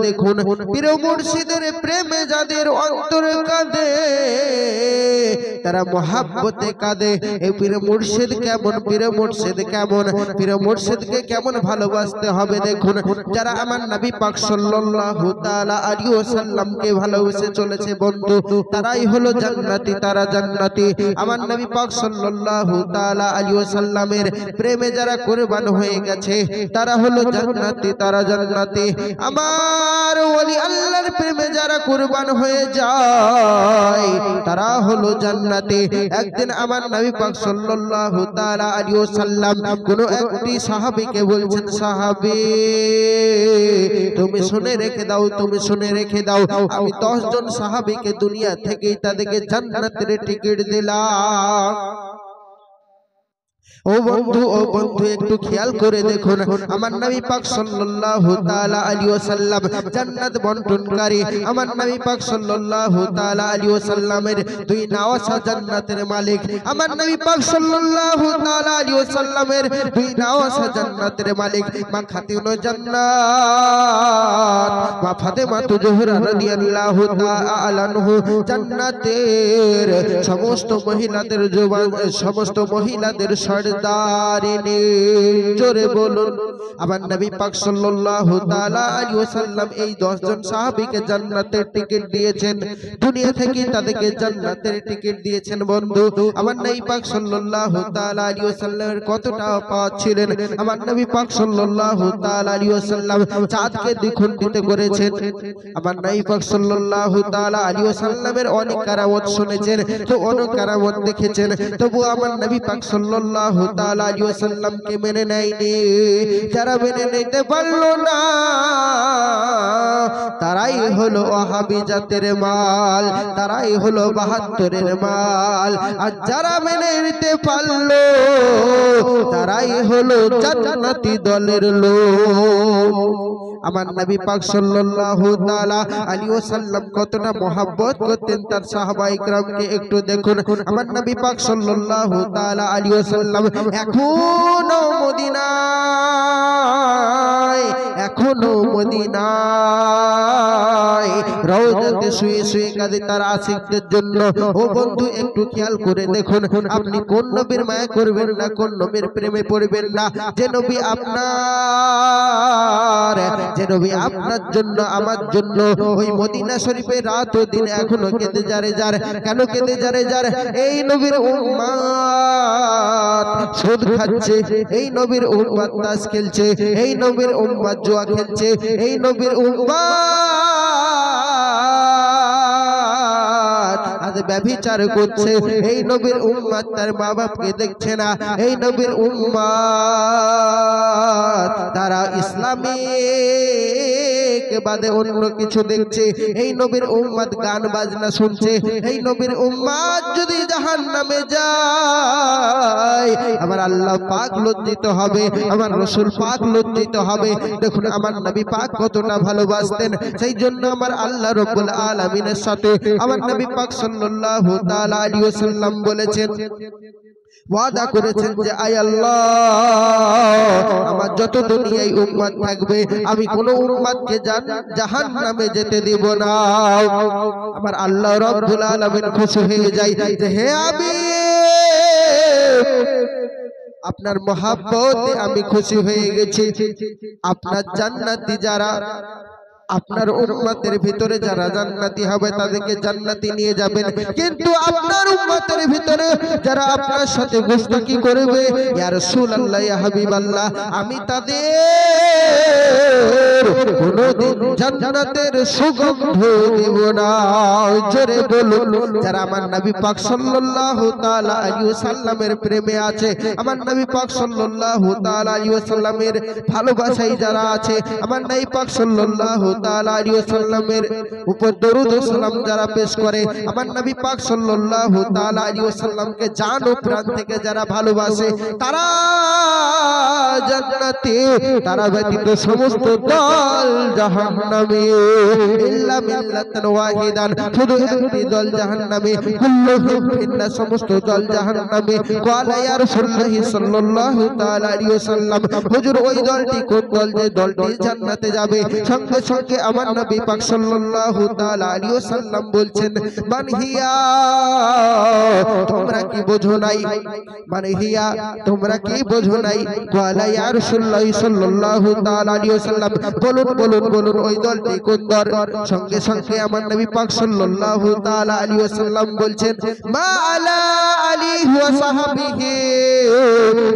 দেখুন পীর মুর্শিদের প্রেমে যাদের অন্তর কাঁদে তারা মহাব্বতে কাঁদে। এই পীর মুর্শিদ কেমন, পীর মুর্শিদ কেমন, পীর মুর্শিদকে কেমন ভালোবাসতে হবে দেখুন। যারা আমার নবী পাক সাল্লাল্লাহু তাআলা আলাইহি ওয়াসাল্লামকে ভালোবেসে চলেছে বন্ধু, তারাই হলো জান্নাতি, তারা জান্নাতি। আমার নবী পাক সাল্লাল্লাহু তাআলা আলাইহি ওয়াসাল্লামের প্রেমে যারা কুরবান হয়ে গেছে তারা হলো জান্নাতি, তারা জান্নাতি। আমার ওলি আল্লাহর প্রেমে যারা কুরবান হয়ে যায় তারা হলো জান্নাতি। একদিন আমার নবী পাক সাল্লাল্লাহু তাআলা আলাইহি ওয়াসাল্লাম কোন একটি সাহাবীকে বলছেন, সাহাবী তুমি শুনে রেখে দাও, তুমি শুনে রেখে দাও, আমি 10 জন সাহাবীকে দুনিয়া থেকেই তাদেরকে জান্নাতের টিকিট দিলাম। ও বন্ধু, ও বন্ধু একটু খেয়াল করে দেখুন, আমার নবী পাক সাল্লাল্লাহু তাআলা আলাইহি ওয়াসাল্লাম জান্নাত বন্টনকারী। আমার নবী পাক সাল্লাল্লাহু তাআলা আলাইহি ওয়াসাল্লামের দুই নাওয়াসা জান্নাতের মালিক। আমার নবী পাক সাল্লাল্লাহু তাআলা আলাইহি ওয়াসাল্লামের দুই নাওয়াসা জান্নাতের মালিক। মা খাতুনুল জান্নাত মা ফাতেমা জোহরা রাদিয়াল্লাহু তাআলা আনহু জান্নাতের সমস্ত মহিলাদের সমস্ত মহিলাদের সরদারিনী। জোরে বলুন। আমার নবী পাক সাল্লাল্লাহু তাআলা আলাইহি ওয়াসাল্লাম এই 10 জন সাহাবীকে জান্নাতের টিকিট দিয়েছেন, দুনিয়া থেকে তাদেরকে জান্নাতের টিকিট দিয়েছেন বন্ধু। আমার নবী পাক সাল্লাল্লাহু তাআলা আলাইহি ওয়াসাল্লামের কতটা পাওয়া ছিলেন। আমার নবী পাক সাল্লাল্লাহু তাআলা আলাইহি ওয়াসাল্লাম চাঁদকে দ্বিখণ্ডিত করেছেন। আমার নবী পাক সাল্লাল্লাহু তাআলা আলাইহি ওয়াসাল্লামের অনেক কারামত শুনেছেন, তো অনেক কারামত দেখেছেন, তবু আমার নবী পাক সাল্লাল্লাহু তাআলা আলাইহি ওয়াসাল্লামকে মেনে নেয়নি। যারা মেনে নিতে পারলো না তারাই হলো ওয়াহাবি জাতের মাল, তারাই হলো 72-এর মাল। আর যারা মেনে নিতে পারলো তারাই হলো জান্নাতি দলের লোক। আমার নবী পাক সাল্লাল্লাহু তাআলা আলাইহি ওয়াসাল্লাম কতটা মহব্বত করতেন তার সাহাবায়ে কিরামকে একটু দেখুন। আমার নবী পাক সাল্লাল্লাহু তাআলা আলাইহি ওয়াসাল্লাম এখনো মদিনায়, এখনো মদিনায় রওজাতে শুয়ে শুয়ে কাঁদে তার আশিকদের জন্য। ও বন্ধু একটু খেয়াল করে দেখুন, আপনি কোন নবীর মায়া করবেন না, কোন নবীর প্রেমে পড়বেন না, যে নবী আপনার, যে নবী আপনার জন্য আমার জন্য ওই মদিনা শরীফে রাত ও দিন এখনো কেঁদে যারে যার। কেন কেঁদে যারে যার? এই নবীর উম্মত সুদ খাচ্ছে, এই নবীর উম্মত তাস খেলছে, এই নবীর উম্মত জুয়া খেলছে, এই নবীর উম্মত আজ ব্যভিচার করছে, এই নবীর উম্মত তার মা বাপকে দেখছে না, এই নবীর উম্মত তারা ইসলামিক বাদে অন্য কিছু দেখছে, এই নবীর উম্মত গান বাজনা শুনছে। এই নবীর উম্মত যদি জাহান্নামে যায় আমার আল্লাহ পাক লজ্জিত হবে, আমার রাসূল পাক লজ্জিত হবে। দেখুন আমার নবী পাক কতটা ভালোবাসতেন, সেই জন্য আমার আল্লাহ রাব্বুল আলামিনের সাথে আমার নবী পাক সাল্লাল্লাহু তাআলা আলাইহি ওয়াসাল্লাম বলেছেন, ওয়াদা করেছেন যে আয় আল্লাহ আমার যত দুনিয়ায় উম্মত থাকবে আমি কোন উম্মতকে জাহান্নামে যেতে দেব না। আমার আল্লাহ রাব্বুল আলামিন খুশি হয়ে যায় যে হে আমি আপনার মহব্বতে আমি খুশি হয়ে গেছি। আপনার জান্নাতি যারা, আপনার উম্মতের ভিতরে যারা জান্নাতি হবে তাদেরকে জান্নাতি নিয়ে যাবেন, কিন্তু আপনার উম্মতের ভিতরে যারা আপনার সাথে গোস্তাকি করবে ইয়া রাসূলুল্লাহ ইয়া হাবিবাল্লাহ আমি তাদের কোনদিন জান্নাতের সুগন্ধ দেব না। জোরে বলুন। যারা আমার নবী পাক সাল্লাল্লাহু তাআলা আলাইহি ওয়াসাল্লামের প্রেমে আছে, আমার নবী পাক সাল্লাল্লাহু তাআলা আলাইহি ওয়াসাল্লামের ভালোবাসায় যারা আছে, আমার নবী পাক সাল্লাল্লাহু তাআলা আলাইহি ওয়াসাল্লামের উপর দরুদ ও সালাম যারা পেশ করে, আমার নবী পাক সাল্লাল্লাহু তাআলা আলাইহি ওয়াসাল্লামকে জান ও প্রাণ থেকে যারা ভালোবাসে তারা জান্নাতি, তারা ব্যতীত সমস্ত দল জাহান্নামী। ইল্লা মিল্লাতান ওয়াহিদান, শুধু একটি দল জাহান্নামী, কুল্লুহুম ফিন্নার, সমস্ত দল জাহান্নামী। ক্বালা ইয়া রাসূলুল্লাহ সাল্লাল্লাহু তাআলা আলাইহি ওয়াসাল্লাম হুজুর ওই দলটি কোন দল যে দলটি জান্নাতে যাবে? সঙ্গে সঙ্গে সঙ্গে আমার নবী পাক সাল্লাল্লাহু তাআলা আলাইহি ওয়াসাল্লাম বলছেন মানহিয়া তোমরা কি বোঝো নাই মানহিয়া তোমরা কি বোঝো নাই ওয়ালা ইয়া রাসূলুল্লাহ সাল্লাল্লাহু তাআলা আলাইহি ওয়াসাল্লাম বলুন বলুন বলুন ওই দলটি কোন দল সঙ্গে সঙ্গে আমার নবী পাক সাল্লাল্লাহু তাআলা আলাইহি ওয়াসাল্লাম বলছেন মা আলা আলী ওয়া সাহাবিহি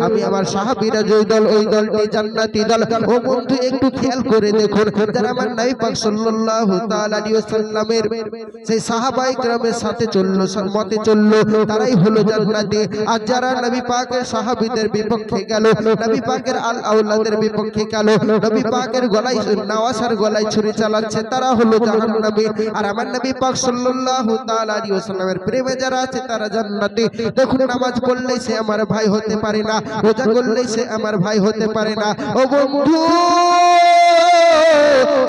আমি আমার সাহাবীরা যে দল ওই দলটি জান্নাতি দল ও বন্ধু একটু খেয়াল করে দেখুন যারা আমার নবী পাক সাল্লাল্লাহু তাআলা আলাইহি ওয়াসাল্লামের সেই সাহাবায়ে কেরামের সাথে চললো মতে চললো তারাই হলো জান্নাতি আর যারা নবী পাকের সাহাবীদের বিপক্ষে গেল নবী পাকের আল আওলাদের বিপক্ষে গেল নবী পাকের গলায় নওয়াসার গলায় ছুরি চালাচ্ছে তারা হলো জাহান্নামী আর আমার নবী পাক সাল্লাল্লাহু তাআলা আলাইহি ওয়াসাল্লামের প্রেমে যারা আছে তারা জান্নাতি দেখুন নামাজ পড়লেই সে আমার ভাই হতে পারে না রোজা করলেই সে আমার ভাই হতে পারে না ও বন্ধু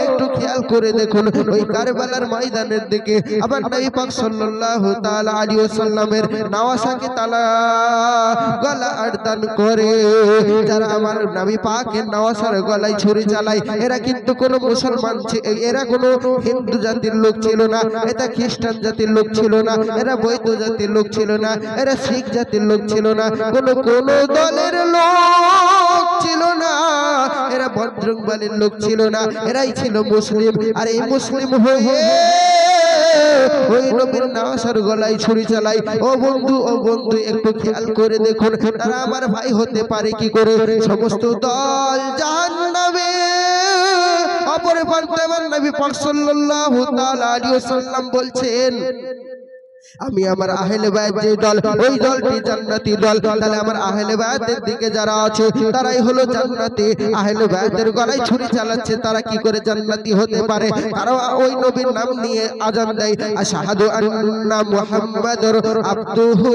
একটু খেয়াল করে দেখুন ওই কারবালার ময়দানের দিকে আবার নবী পাক সাল্লাল্লাহু তাআলা আলাইহি ওয়াসাল্লামের নওয়াসাকে তালা গলা আড়দান করে যারা আমার নবী পাকের নওয়াসার গলায় ছুরি চালায় এরা কিন্তু কোনো মুসলমান এরা কোনো হিন্দু জাতির লোক ছিল না এটা খ্রিস্টান জাতির লোক ছিল না এরা বৌদ্ধ জাতির লোক ছিল না এরা শিখ জাতির লোক ছিল না কোনো দলের লোক ছিল না এরা বজরংবলীর লোক ছিল না এরাই ছিল মুসলিম আর এই মুসলিম হয়ে ওই নবীর নওয়াসার গলায় ছুরি চালাই ও বন্ধু একটু খেয়াল করে দেখুন তারা আমার ভাই হতে পারে কি করে সমস্ত দল জাহান্নামে অপর প্রান্তে আমার নবী পাক সাল্লাল্লাহু তাআলা আলাইহি ওয়াসাল্লাম বলছেন আমি আমার আহলে বায়াত যে দল ওই দলটি জান্নাতি দল তাহলে আমার আহলে বায়াতের দিকে যারা আছে তারাই হলো জান্নাতি আহলে বায়াতের গলায় ছুরি চালাচ্ছে তারা কি করে জান্নাতি হতে পারে তারা ওই নবীর নাম নিয়ে আযান দেয় আশহাদু আন্না মুহাম্মাদুর আবদুহু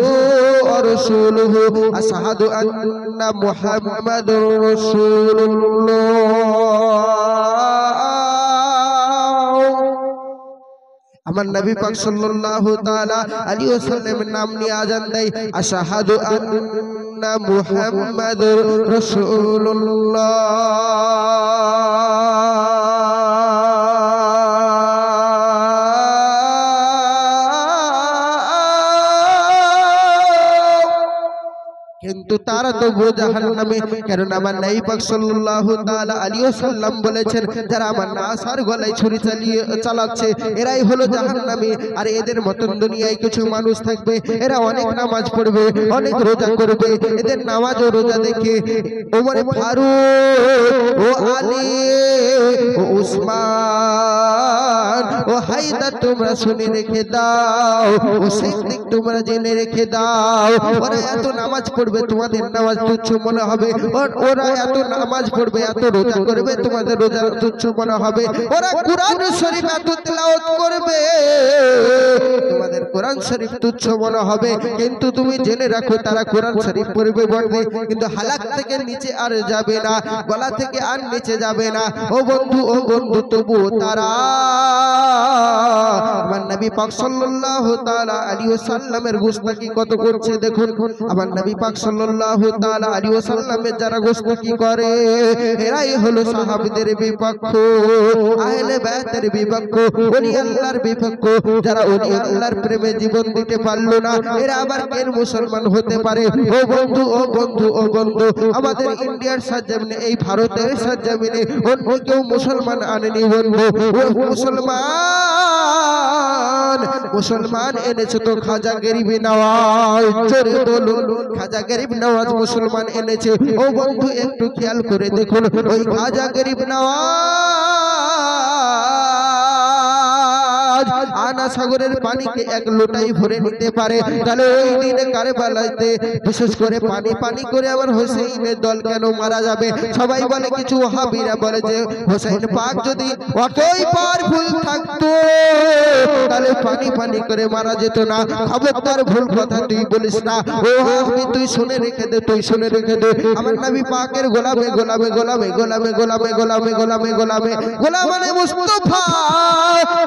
ওয়া রাসূলুহু আশহাদু আন্না মুহাম্মাদুর রাসূলুল্লাহ আমার নবী পাক সাল্লাল্লাহু তাআলা আলাইহি ওয়াসাল্লামের নাম নিয়ে আযান দেয় আশহাদু আন্না মুহাম্মাদুর রাসূলুল্লাহ কিন্তু তারা তো জাহান্নামে কারণ আমার নবী পাক সাল্লাল্লাহু তাআলা আলাইহি ওয়াসাল্লাম বলেছেন যারা আমার নওয়াসার গলায় ছুরি চালাচ্ছে এরাই হলো জাহান্নামী আর এদের মতন দুনিয়ায় কিছু মানুষ থাকবে এরা অনেক নামাজ পড়বে অনেক রোজা করবে এদের নামাজ ও রোজা দেখে ওমর ফারুক ও আলী ও উসমান ও হায়দার তোমরা শুনে রেখে দাও ও সিদ্দিক তোমরা জেনে রেখে দাও ওরা এত নামাজ পড়বে তোমাদের নামাজ তুচ্ছ মনে হবে ওরা এত নামাজ পড়বে এত রোজা করবে তোমাদের রোজা তুচ্ছ মনে হবে ওরা কুরআন শরীফ এত তেলাওয়াত করবে তোমাদের কোরআন শরীফ তুচ্ছ মনে হবে কিন্তু তুমি জেনে রাখো তারা কোরআন শরীফ পড়বে বলবে কিন্তু হালাক থেকে নিচে আর যাবে না গলা থেকে আর নিচে যাবে না ও বন্ধু তবু তারা আমার নবী পাক সাল্লাল্লাহু তাআলা আলাইহি ওয়াসাল্লামের গোশতাকি কত করছে দেখুন আমার নবী পাক সাল্লাল্লাহু তাআলা আলাইহি ওয়াসাল্লামের যারা গোশতাকি করে এরাই হলো সাহাবীদের বিপক্ষ আহলে বায়াতের বিপক্ষ ওলি আল্লাহর বিপক্ষ যারা ওলি আল্লাহর প্রেমে জীবন দিতে পারলো না এরা আবার কেন মুসলমান হতে পারে ও বন্ধু আমাদের ইন্ডিয়ার সাজ্জামিনে এই ভারতের সাজ্জামিনে অন্য কেউ মুসলমান আনেনি বন্ধু মুসলমান এনেছে তো খাজা গরিব নওয়াজ জোরে বলুন খাজা গরিব নওয়াজ মুসলমান এনেছে ও বন্ধু একটু খেয়াল করে দেখুন ওই খাজা গরিব নওয়াজ আনা সাগরের পানিকে এক লোটাই ভরে নিতে পারে তাহলে ওই দিনে কারবালাতে বিশেষ করে পানি করে আবার হোসেনের দল কেন মারা যাবে সবাই বলে কিছু ওয়াহাবিরা বলে যে হোসেন পাক যদি অতই পাওয়ারফুল থাকতো তাহলে পানি করে মারা যেত না খবরদার ভুল কথা তুই বলিস না ও ওয়াহাবি তুই শুনে রেখে দে আমার নবী পাকের গোলামে মানে মুস্তাফা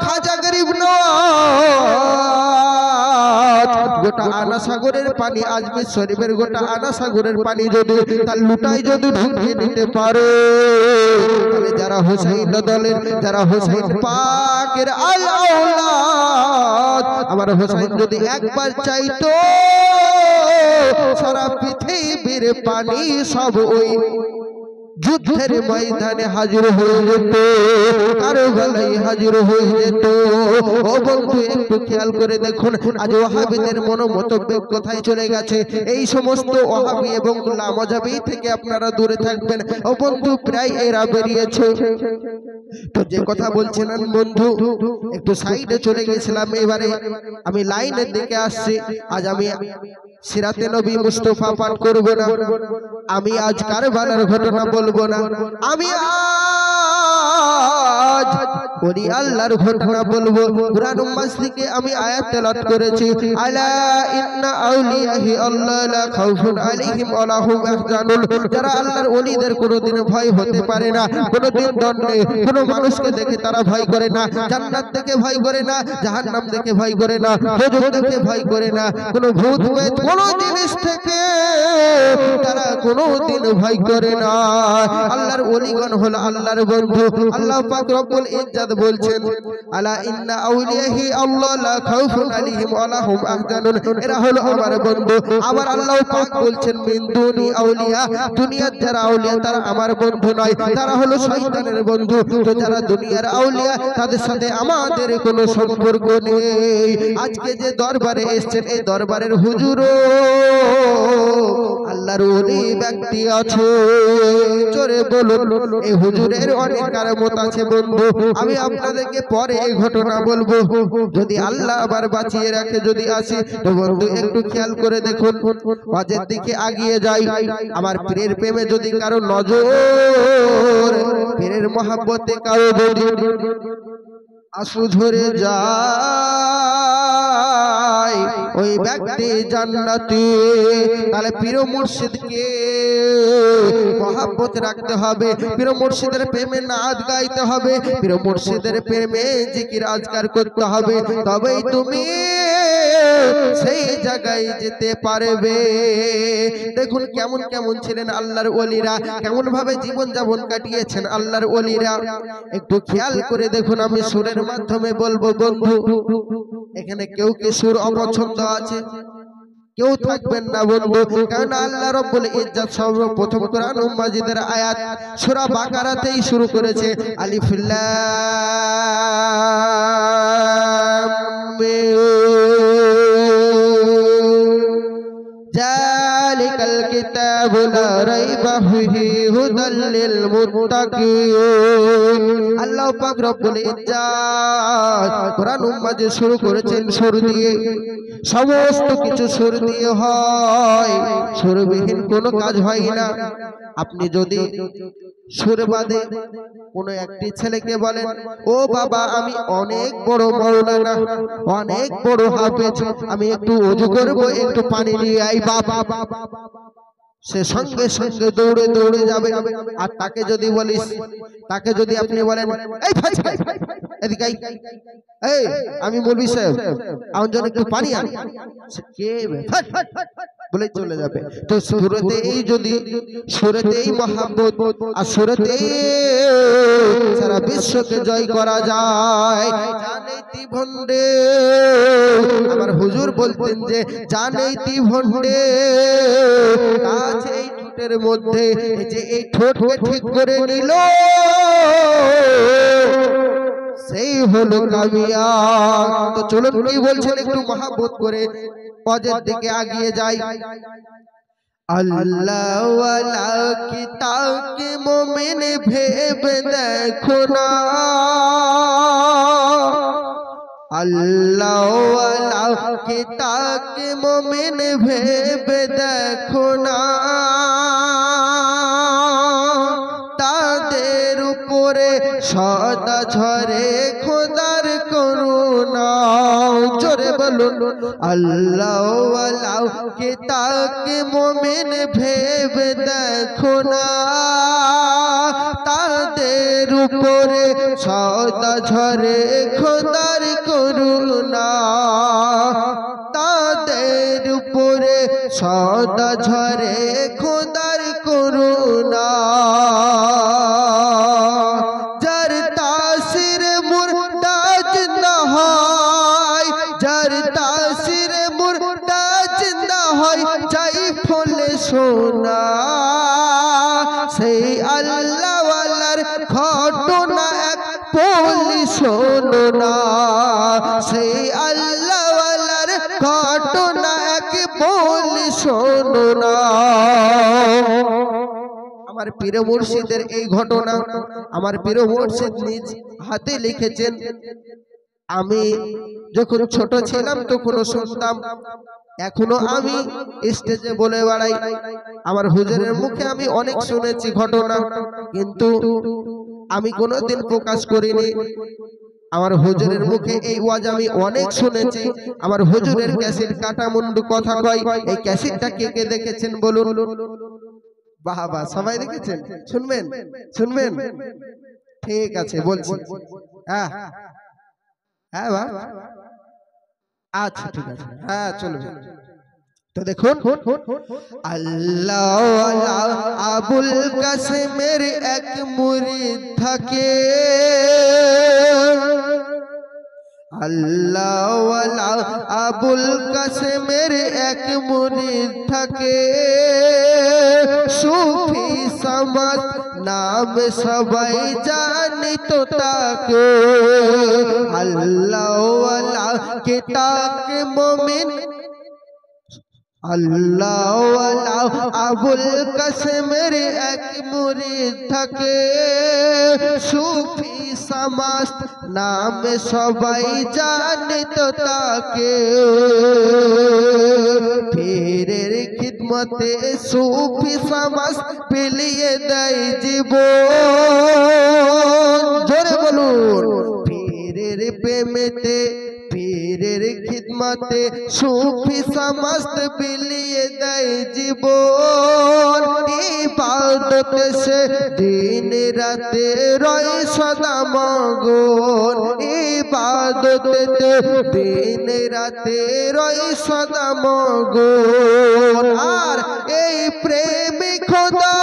খাজা গরিব নওয়াজ গোটা আনা সাগরের পানি, আজমির শরীফের গোটা আনা সাগরের পানি যদি তার লুটায় যদি ঢুকিয়ে নিতে পারে, তাহলে যারা হুসাইন দলের, যারা হুসাইন পাকের আওলাদ, আমার হুসাইন যদি একবার চাইতো সারা পৃথিবীর পানি সব ওই যুদ্ধের ময়দানে হাজির হয়ে যেত, কারবালায় হাজির হয়ে যেত। ও বন্ধু একটু খেয়াল করে দেখুন, আজ ওয়াহাবিদের মনোমতভেদ কোথায় চলে গেছে। এই সমস্ত ওয়াহাবি এবং লামাজাবি থেকে আপনারা দূরে থাকবেন। ও বন্ধু প্রায় এরা বেরিয়েছে। তো যে কথা বলছিলেন বন্ধু, একটু সাইডে চলে গেছিলাম, এবারে আমি লাইনের দিকে আসছি। আজ আমি সিরাতে নবী মুস্তাফা পাঠ করব না, আমি আজ কারবালার ঘটনা বলবো না, আমি আজ ওলি আল্লাহর ঘটনা বলবো। কুরআন মাস থেকে আমি আয়াত তেলাওয়াত করেছি, আলা ইন্না আউলিয়াহি আল্লাহ লা খাউফুন আলাইহিম ওয়া লা হুম ইয়াহজানুন। যারা আল্লাহর ওলিদের কোনোদিন ভয় হতে পারে না, কোনোদিন দণ্ডে কোনো মানুষকে দেখে তারা ভয় করে না, জান্নাত দেখে ভয় করে না, জাহান্নাম দেখে ভয় করে না, দোজখ দেখে ভয় করে না, কোনো ভূত প্রেত কোনো জিনিস থেকে তারা কোনোদিন ভয় করে না। আল্লাহর ওলিগণ হলো আল্লাহর বন্ধু। আল্লাহ পাক রব্বুল ইজ্জত বলছেন, আলা ইন্না আউলিয়াহি আল্লাহ লা খাউফুন আলাইহিম ওয়া লা হুম ইয়াহজানুন। এরা হলো আমার বন্ধু। আবার আল্লাহ পাক বলছেন, মিন দুনি আউলিয়া, দুনিয়ার যারা আউলিয়া তারা আমার বন্ধু নয়, তারা হলো শয়তানের বন্ধু। তো যারা দুনিয়ার আউলিয়া তাদের সাথে আমাদের কোনো সম্পর্ক নেই। আজকে যে দরবারে এসেছেন, এই দরবারের হুজুরও আল্লাহর ওলি ব্যক্তি আছে। জোরে বলুন, এই হুজুরের অনেক কারামত আছে বন্ধু। আমি আপনাদেরকে পরে এই ঘটনা বলবো, যদি আল্লাহ আবার বাঁচিয়ে রাখে, যদি আসি। তো বন্ধু একটু খেয়াল করে দেখুন, ওয়াজের দিকে আগিয়ে যাই। আমার পীরের প্রেমে যদি কারো নজর, পীরের মহব্বতে কারো যদি আসু ঝরে যায়, ওই ব্যক্তি জান্নাতি। তাহলে পীর মুর্শিদকে মহব্বত রাখতে হবে, পীর মুর্শিদের প্রেমে নাচ গাইতে হবে, পীর মুর্শিদের প্রেমে জিকির আজকার করতে হবে, তবেই তুমি সেই জায়গায় যেতে পারবে। দেখুন কেমন কেমন ছিলেন আল্লাহর ওলিরা, কেমন ভাবে জীবন যাপন কাটিয়েছেন আল্লাহর ওলিরা। একটু খেয়াল করে দেখুন, আমি সুরের মাধ্যমে বলবো বন্ধু। এখানে কেউ কি সুর অপছন্দ আছে? কেউ থাকবেন না বন্ধু, কারণ আল্লাহ রাব্বুল ইজ্জত সর্বপ্রথম কোরআন মাজিদের আয়াত সূরা বাকারাতেই শুরু করেছে, আলিফ লাম মিম যালিকাল কিতাবু লা রাইবা ফীহি হুদাল লিল মুত্তাকিন। আল্লাহ পাক রব্বুল ইজ্জত কোরআন মাজিদ শুরু করেছেন সুর দিয়ে। সমস্ত কিছু সুর দিয়ে হয়, সুরবিহীন কোনো কাজ হয় না। আপনি যদি সুর বাদে কোনো একটি ছেলেকে বলেন, ও বাবা আমি অনেক বড় মাওলানা, অনেক বড় হাফেজ, আমি একটু ওযু করব, একটু পানি নিয়ে আই বাবা, সে সঙ্গে সঙ্গে দৌড়ে দৌড়ে যাবে। আর তাকে যদি বলিস, তাকে যদি আপনি বলেন, এই ভাই এদিকে আই, এই আমি মৌলভী সাহেব আমার জন্য একটু পানি আন, সে কে বলে চলে যাবে। তো সুরতে এই যদি সুরতে এই মহব্বত আর সুরতে সারা বিশ্বকে জয় করা যায়। জানেই তি ভন্ডে, আমার হুজুর বলতেন যে জানেই তি ভন্ডে, আছে এই ঠোঁটের মধ্যে, যে এই ঠোঁটকে ঠিক করে নিল সেই হলো কামিয়াব। তো চলুন কি বলছেন একটু মহব্বত করে ওয়াজের দিকে আগিয়ে যাই। আল্লাহ ওয়ালা কি তাকে মুমিন ভেবে দেখো না, আল্লাহ ওয়ালা কি তাকে মুমিন ভেবে দেখো না, তাদের উপরে সদা ঝরে খোদার করুণা। জোরে বলুন, আল্লাহ ওয়ালা কে তাকে মুমিন ভেবে দেখো না, তাদের উপরে সদা ঝরে খোদার করুণা, তাদের উপরে সদা ঝরে খোদার করুণা যার তাসির মুর্দা জিন্দা হয় যার তাসির মুর্দা জিন্দা হয় চাই ফলে সোনা সেই আল্লাহ ওয়ালার ঘটনা এক বলি শোনো না সেই আল্লাহ ওয়ালার ঘটনা এক বলি শোনো না আমার পীর মুর্শিদের এই ঘটনা আমার পীর মুর্শিদ নিজ হাতে লিখেছেন আমি যখন ছোট ছিলাম তখন শুনতাম এখনো আমি স্টেজে বলে বেড়াই আমার হুজুরের মুখে আমি অনেক শুনেছি ঘটনা কিন্তু আমি কোনোদিন প্রকাশ করিনি আমার হুজুরের মুখে এই ওয়াজ আমি অনেক শুনেছি আমার হুজুরের ক্যাসেট কাটা মুন্ডু কথা কয় এই ক্যাসেটটা কে কে দেখেছেন বলুন বাহ বাহ সবাই দেখেছেন শুনবেন শুনবেন ঠিক আছে বলছি হ্যাঁ হ্যাঁ বাহ আচ্ছা ঠিক আছে হ্যাঁ চলবে তো দেখুন আল্লাহ আবুল কাসেমের এক মুরিদ থাকে আল্লাহ আবুল কাসেমের এক মুরিদ থাকে সুফি সমাজ নাম সবাই জানিত তাকে আল্লাহ কে তাকে মুমিন আল্লাহ আবুল কাসেমের এক মুরিদ থাকে সুফি সমাজ নাম সবাই জানিত তাকে পীরের খিদমতে সুফি সমাজ বিলিয়ে দেয় জীবন জোরে বলুন পীরের প্রেমেতে পীরের খিদমতে সুফি সমস্ত বিলিয়ে দেয় জীবন ইবাদত সে দিন রাতে রয় সদা মগন ইবাদতে দিন রাতে রয় সদা মগন আর এই প্রেমী খোদা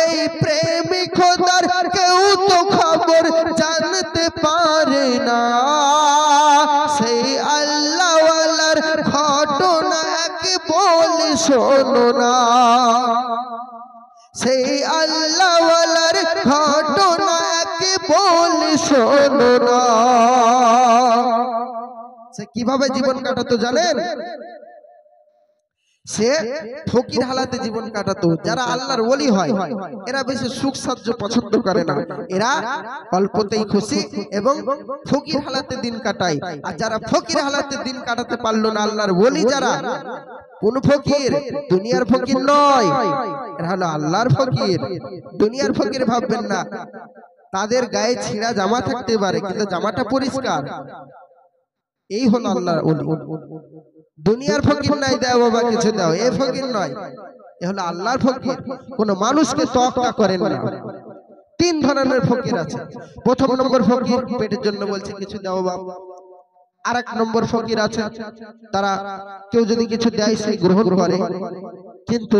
এই প্রেমী খোদার কেউ তো খবর জানতে পারে না সেই আল্লাহ ওয়ালার ঘটনা এক বলি শোনো না সেই আল্লাহ ওয়ালার ঘটনা এক বলি শোনো না সে কিভাবে জীবন কাটাতো জানেন সে ফকির হালাতে জীবন কাটাতো যারা আল্লাহর ওলি হয় এরা বেশি সুখ সাহায্য পছন্দ করে না এরা অল্পতেই খুশি এবং ফকির হালাতে দিন কাটায় আর যারা ফকির হালাতে দিন কাটাতে পারলো না আল্লাহর ওলি যারা কোন ফকির দুনিয়ার ফকির নয় এরা হলো আল্লাহর ফকির দুনিয়ার ফকির ভাববেন না তাদের গায়ে ছিঁড়া জামা থাকতে পারে কিন্তু জামাটা পরিষ্কার এই হলো আল্লাহর ওলি দুনিয়ার ফকির নাই দাও বাবা কিছু দাও এই ফকির নয় এ হলো আল্লাহর ফকির কোন মানুষকে তোয়াক্কা করেন না তিন ধরনের ফকির আছে প্রথম নম্বর ফকির পেটের জন্য বলছে কিছু দাও বাবা আরেক নম্বর ফকির আছে তারা কেউ যদি কিছু দেয় সে গ্রহণ করে কিন্তু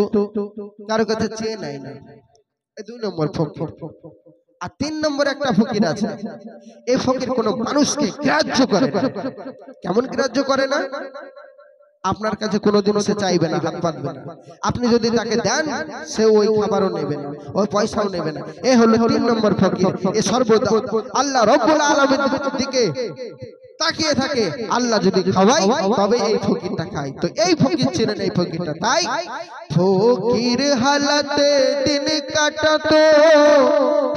কারো কাছে চেয়ে নেয় না এই দুই নম্বর ফকির আর তিন নম্বর একটা ফকির আছে এই ফকির কোন মানুষকে গ্রাহ্য করে না কেমন গ্রাহ্য করে না আপনার কাছে কোনোদিনও সে চাইবে না হাত পাতবে না আপনি যদি তাকে দেন সে ওই খাবারও নেবে না ওই পয়সাও নেবে না এই হলো তিন নম্বর ফকির এ সর্বদা আল্লাহ রাব্বুল আলামিনের দিকে তাকিয়ে থাকে আল্লাহ যদি খাওয়ায় তবে এই ফকিরটা খায় তো এই ফকির ছিলেন এই ফকিরটা তাই ফকির হালাতে দিন কাটাতো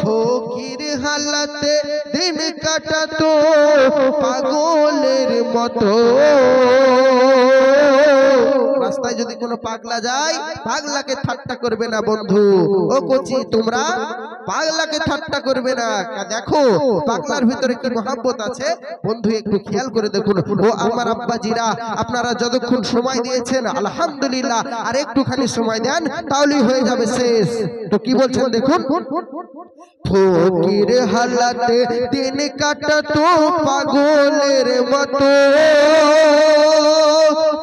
ফকির হালাতে দিন কাটাতো পাগলের মতো রাস্তায় যদি কোনো পাগলা যায় পাগলাকে ঠাট্টা করবে না বন্ধু ও কোচি তোমরা পাগলাকে ঠাট্টা করবে না দেখো পাগলার ভিতরে কি মহব্বত আছে বন্ধু একটু একটু খেয়াল করে দেখুন। ও আমার আব্বাজিরা, আপনারা যতক্ষণ সময় দিয়েছেন আলহামদুলিল্লাহ, আর একটুখানি সময় দেন তাহলেই হয়ে যাবে শেষ। তো কি বলছেন দেখুন, ফকির হালাতে দিন কাটাতো পাগলের মতো,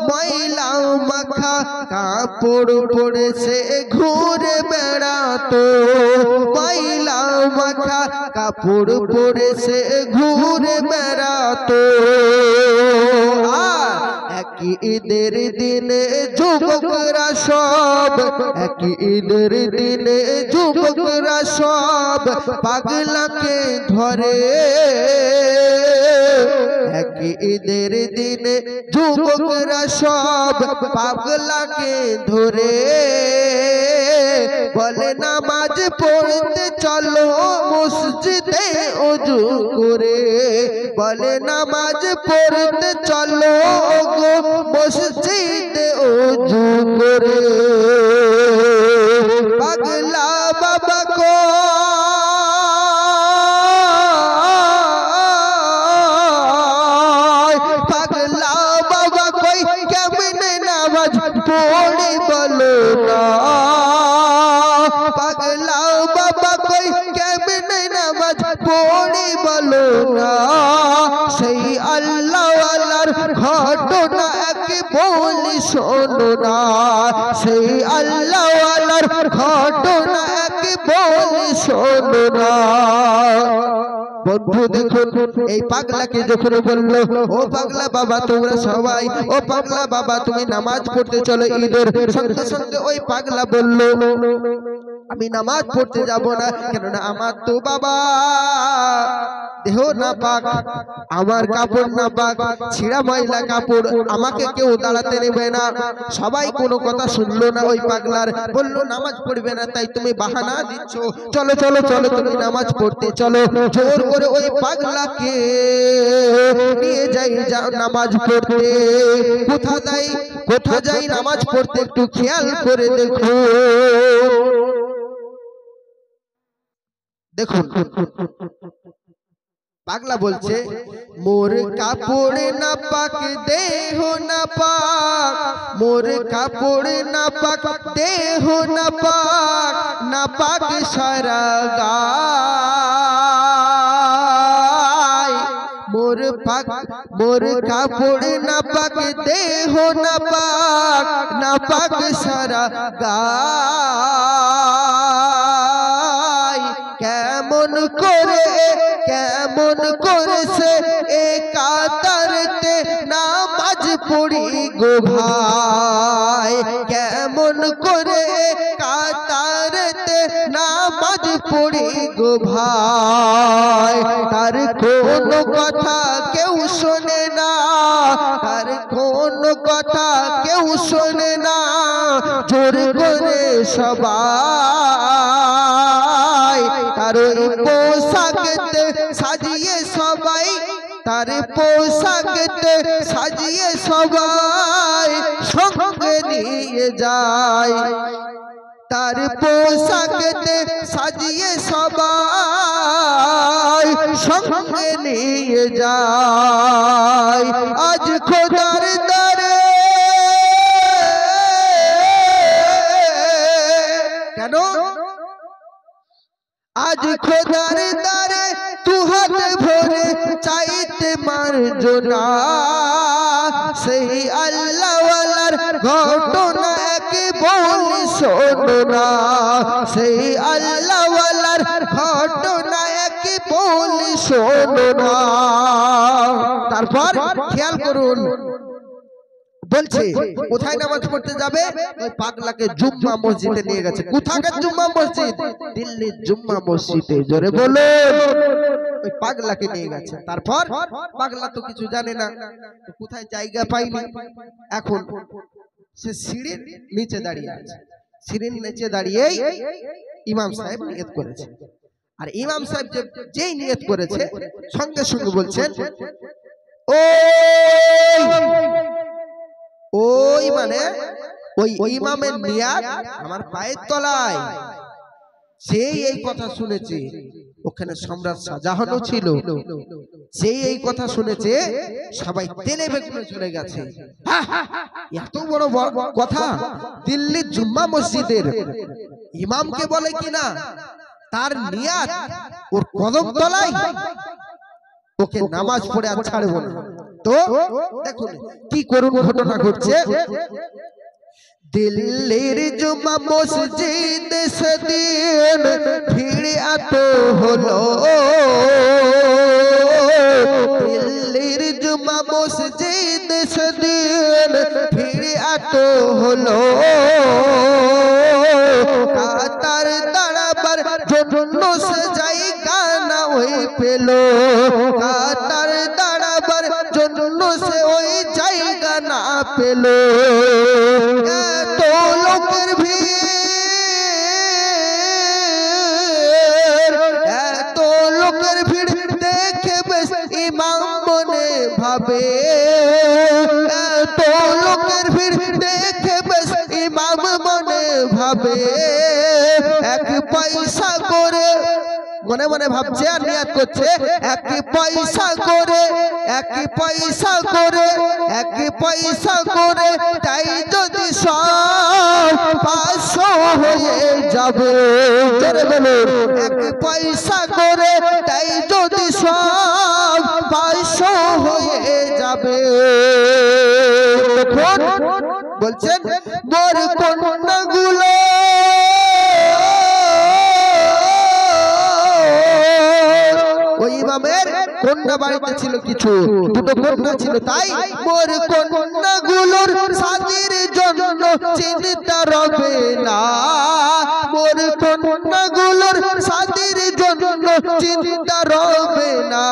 ময়লা মাখা কাপড় পরেছে ঘুরে বেড়াতো, ময়লা মাখা কাপড় পরেছে ঘুরে বেড়াতো। একই ঈদের দিনে যুবকরা সব, একই ঈদের দিনে যুবকরা সব পাগলাকে ধরে, একই ঈদের দিনে যুবকরা সব পাগলাকে ধরে, বলে নামাজ পড়তে চলো মসজিদে ওযু করে, বলে নামাজ পড়তে চলো গো মসজিদে ওযু করে। পাগলা বাবা কো পাগলা বাবা কই কেমনে নামাজ পড়ে বলো না, পাগলা বাবা কই কেমনে নামাজ পড়ে বলো না। সেই আল্লাহ ওয়ালার ঘটনা এক বলি শোনো না, সেই আল্লাহ ওয়ালার ঘটনা এক বলি শোনো না। বন্ধু দেখুন, এই পাগলাকে যখন বললো ও পাগলা বাবা তোমরা সবাই, ও পাগলা বাবা তুমি নামাজ পড়তে চলো ঈদের, সঙ্গে সঙ্গে ওই পাগলা বললো আমি নামাজ পড়তে যাব না, কেননা আমার তো বাবা দেহ না পাক, আমার কাপড় না পাক, ছিঁড়া ময়লা কাপড়, আমাকে কেউ দাঁড়াতে নেবে না। সবাই কোনো কথা শুনলো না ওই পাগলার, বললো নামাজ পড়বে না, তাই তুমি বাহানা দিচ্ছ, চলো চলো চলো তুমি নামাজ পড়তে চলো। জোর করে ওই পাগলাকে নিয়ে যাই নামাজ পড়তে। কোথা যাই নামাজ পড়তে একটু খেয়াল করে দেখো, দেখুন পাগলা বলছে মোর কাপড় না পাক দেহ না পাক, মোর কাপড় না পাক দেহ না পাক, না পাক সারা গায়। মোর কাপড় না পাক দেহ না পাক, না পাক সারা গায়। কেমন করেছে এ কাতারতে নামাজ পড়ি গো ভাই, কেমন করে কাতারতে নামাজ পড়ি গো ভাই। তার কোনো কথা কেউ শোনে না, তার কোনো কথা কেউ শোনে না, জোর করে সবাই তার পোশাকতে সাজিয়ে সবাই, তার পোশাকতে সাজিয়ে সবাই সঙ্গে নিয়ে যায়, তার পোশাকতে সাজিয়ে সবাই সঙ্গে নিয়ে যায়। আজ খোদার দরে কেন, আজ খোদার দরে তু হাত ভরে চাইতে মারজো না, সেই আল্লাহ ওয়ালার ঘটনা এক বলি শোনো না, সেই আল্লাহ ওয়ালার ঘটনা এক বলি শোনো না। তারপর খেয়াল করুন বলছে কোথায় নামাজ পড়তে যাবে, ওই পাগলাকে জুম্মা মসজিদে নিয়ে গেছে। কোথাকার জুম্মা মসজিদ? দিল্লির জুম্মা মসজিদে। জোরে বলো। ওই পাগলাকে নিয়ে গেছে। তারপর পাগলা তো কিছু জানে না, কোথায় জায়গা পাইনি, এখন সে সিঁড়ির নিচে দাঁড়িয়ে আছে। সিঁড়ির নিচে দাঁড়িয়েই ইমাম সাহেব নিয়ত করেছে, আর ইমাম সাহেব যেই নিয়ত করেছে সঙ্গে সঙ্গে বলছেন ওই মানে ওই ইমামের নিয়াত আমার পায়ের তলায়। সেই এই কথা শুনেছে ওখানে সম্রাট শাহজাহানও ছিল। যেই এই কথা শুনেছে সবাই তেলে বেগুনে চলে গেছে। এত বড় কথা! দিল্লির জুম্মা মসজিদের ইমামকে বলে কিনা তার নিয়াত ওর কদম তলায়, ওকে নামাজ পড়ে আর ছাড়বো না। তো দেখুন কি করুণ ঘটনা ঘটছে। দিল্লির জুম্মা মসজিদ সেদিন ভিড় এত হলো, দিল্লির জুম্মা মসজিদ সেদিন ভিড় এত হলো, কাতার দাঁড়াবার জন্য সে জায়গা না ওই পেল, কাতার দাঁড়াবার জন্য সে ওই জায়গা না পেল। এত লোকের ভিড়, এত লোকের ভিড় দেখে বেশ ইমাম মনে ভাবে, এত লোকের ভিড় দেখে বেশ ইমাম মনে ভাবে, এক পয়সা করে মনে মনে ভাবছে আর নিয়াত করছে, এক পয়সা করে, এক পয়সা করে, এক পয়সা করে তাই যদি সব 500 হয়ে যাবে, এক পয়সা করে তাই যদি সব 500 হয়ে যাবে। বলছেন মোর কন্যাগুলো ওই ইমামের কন্যা বাড়িতে ছিল, কিছু দুটো কন্যা ছিল, তাই মোর কন্যাগুলোর শাদীর জন্য চিন্তা রবে না, মোর কন্যাগুলোর শাদীর জন্য চিন্তা রবে না।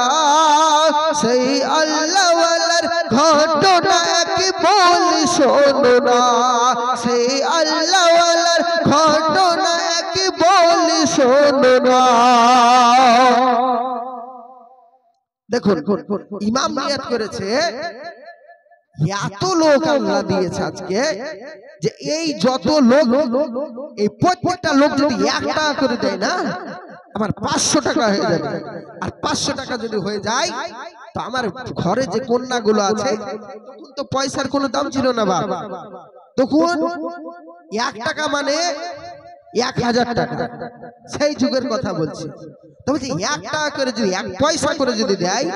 সেই আল্লাহওয়ালার ঘটনা এক বলি শোনো না, সেই আল্লাহওয়ালার ঘটনা এক বলি শোনো না। দেখুন ইমাম নিয়াত করেছে, এত লোক আল্লাহ দিয়েছে আজকে যে এই যত লোক, এই প্রত্যেকটা লোক যদি 1 টাকা করে দেয় না, আমার 500 টাকা হয়ে যাবে। আর 500 টাকা যদি হয়ে যায় তো আমার ঘরে যে কন্যাগুলো আছে, তখন তো পয়সার কোনো দাম ছিল না বাপ, তখন 1 টাকা মানে 1000 টাকা, সেই যুগের কথা বলছি। তবে 1 টাকা করে যদি 1 পয়সা করে যদি দেয়